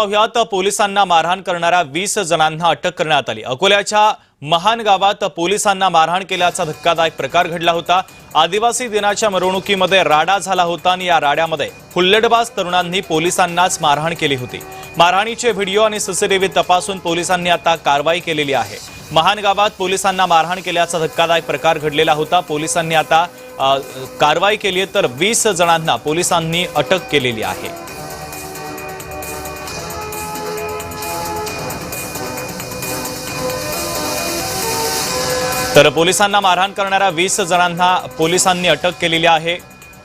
पाहुयात पोलिसांना मारहाण करणाऱ्या 20 जणांना अटक करण्यात आली। अकोल्याच्या महान गावात पोलिसांना मारहाण केल्याचा धक्कादायक प्रकार घडला होता। आदिवासी दिनाच्या मिरवणुकीमध्ये राडा झाला होता आणि या राड्यामध्ये हुल्लडबाज तरुणांनी पोलिसांनाच मारहाण केली होती। मारहाणीचे व्हिडिओ आणि सीसीटीव्ही तपासून पोलिसांनी आता कारवाई केलेली आहे। महान गावात पोलिसांना मारहाण केल्याचा धक्कादायक प्रकार घडलेला होता। पोलिसांनी आता कारवाई केली तर 20 जणांना पोलिसांनी अटक केलेली आहे। तर पोलिसांना मारहाण करणाऱ्या 20 जणांना पोलिसांनी अटक केलेली आहे।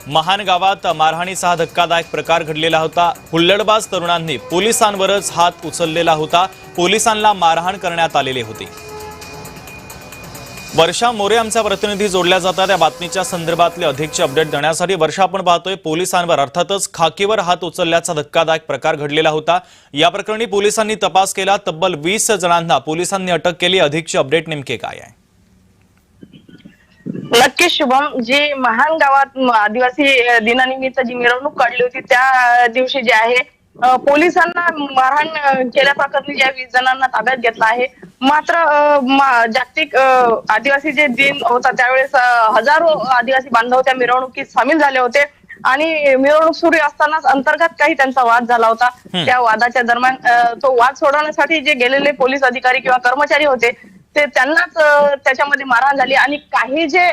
महान गावात मारहाणीचा धक्कादायक प्रकार घडलेला होता। हुल्लडबाज तरुणांनी पोलिसांवरच हात उचललेला होता। पोलिसांना मारहाण करण्यात आलेली होती। वर्षा मोरे आमचा प्रतिनिधी जोडल्या जातात या बातमीच्या संदर्भातले अधिकचे अपडेट देण्यासाठी। वर्षा, आपण पाहतोय पोलिसांवर अर्थातच खाकीवर हात उचलल्याचा धक्कादायक प्रकार घडलेला होता। या प्रकरणी पोलिसांनी तपास केला। तब्बल 20 जणांना पोलिसांनी अटक केली। अधिकचे अपडेट नेमके काय आहे? नक्कीच शुभम, जी महान गावात आदिवासी दिनानिमित्त जी मिरवणूक काढली होती त्या दिवशी जे आहे पोलिसांना मारहाण केल्याप्रकरणी ज्या 20 जणांना ताब्यात घेतलं आहे। मात्र जागतिक आदिवासी जे दिन होता त्यावेळेस हजारो आदिवासी बांधव त्या मिरवणुकीत सामील झाले होते आणि मिरवणूक सुरू असतानाच अंतर्गत काही त्यांचा वाद झाला होता। त्या वादाच्या दरम्यान तो वाद सोडवण्यासाठी जे गेलेले पोलीस अधिकारी किंवा कर्मचारी होते ते त्यांनाच त्याच्यामध्ये मारहाण झाली आणि काही जे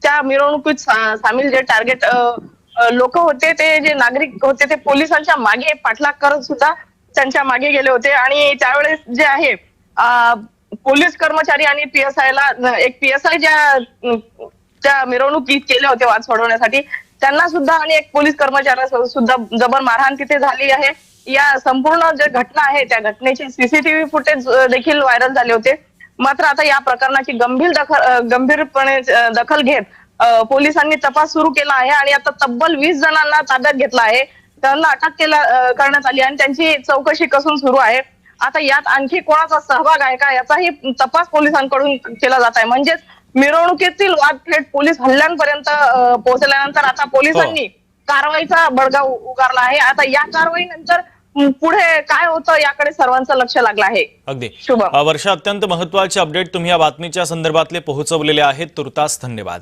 त्या मिरवणुकीत सामील जे टार्गेट लोक होते, ते जे नागरिक होते ते पोलिसांच्या मागे पाठलाग करत सुद्धा त्यांच्या मागे गेले होते आणि त्यावेळेस जे आहे पोलीस कर्मचारी आणि PSI ला एक PSI ज्या मिरवणुकीत केले होते वाद सोडवण्यासाठी त्यांना सुद्धा आणि एक पोलीस कर्मचाऱ्याला सुद्धा जबर मारहाण तिथे झाली आहे। या संपूर्ण जे घटना आहे त्या घटनेचे CCTV फुटेज देखील व्हायरल झाले होते। मात्र आता या प्रकरणाची गंभीरपणे दखल घेत पोलिसांनी तपास सुरू केला आहे आणि आता तब्बल 20 जणांना ताब्यात घेतला आहे। त्यांना अटक करण्यात आली आणि त्यांची चौकशी कसून सुरू आहे। आता यात आणखी कोणाचा सहभाग आहे का याचाही तपास पोलिसांकडून केला जात आहे। म्हणजेच मिरवणुकीतील वाद थेट पोलीस हल्ल्यांपर्यंत पोहोचल्यानंतर आता पोलिसांनी कारवाईचा बडगा उगारला आहे। आता या कारवाईनंतर पुढे काय होतं याकडे सर्वांचं लक्ष लागलं आहे। अगदी वर्षा, अत्यंत महत्त्वाचे अपडेट तुम्ही या बातमीच्या संदर्भातले पोहोचवलेले आहेत। तुर्तास धन्यवाद।